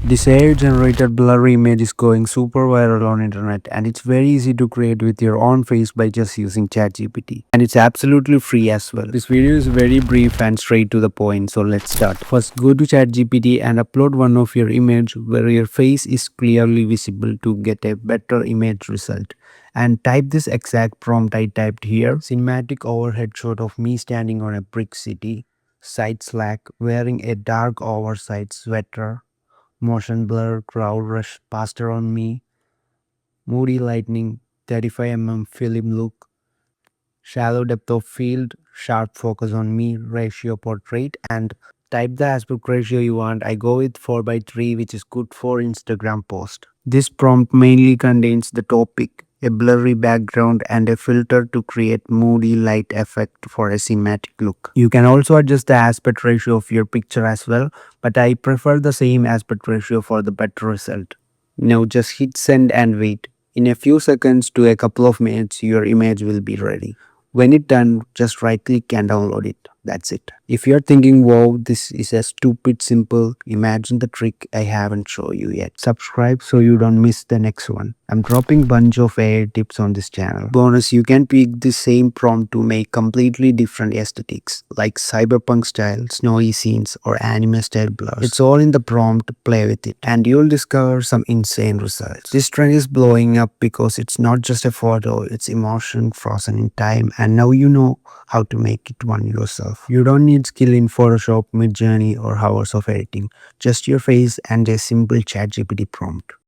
This AI-generated blurry image is going super viral on internet, and it's very easy to create with your own face by just using ChatGPT. And it's absolutely free as well. This video is very brief and straight to the point, so let's start. First, go to ChatGPT and upload one of your image where your face is clearly visible to get a better image result. And type this exact prompt I typed here. Cinematic overhead shot of me standing on a brick city. Side slack, wearing a dark oversized sweater. Motion blur, crowd rush, past on me, moody lightning, 35 mm film look, shallow depth of field, sharp focus on me, ratio portrait, and type the aspect ratio you want. I go with 4:3, which is good for Instagram post. This prompt mainly contains the topic, a blurry background, and a filter to create moody light effect for a cinematic look. You can also adjust the aspect ratio of your picture as well, but I prefer the same aspect ratio for the better result. Now just hit send and wait. In a few seconds to a couple of minutes, your image will be ready. When it's done, just right click and download it. That's it. If you're thinking, wow, this is a stupid simple, imagine the trick I haven't shown you yet. Subscribe so you don't miss the next one. I'm dropping bunch of AI tips on this channel. Bonus, you can tweak the same prompt to make completely different aesthetics like cyberpunk style, snowy scenes, or anime style blurs. It's all in the prompt, play with it, and you'll discover some insane results. This trend is blowing up because it's not just a photo, it's emotion frozen in time, and now you know how to make it one yourself. You don't need skill in Photoshop, Midjourney, or hours of editing. Just your face and a simple ChatGPT prompt.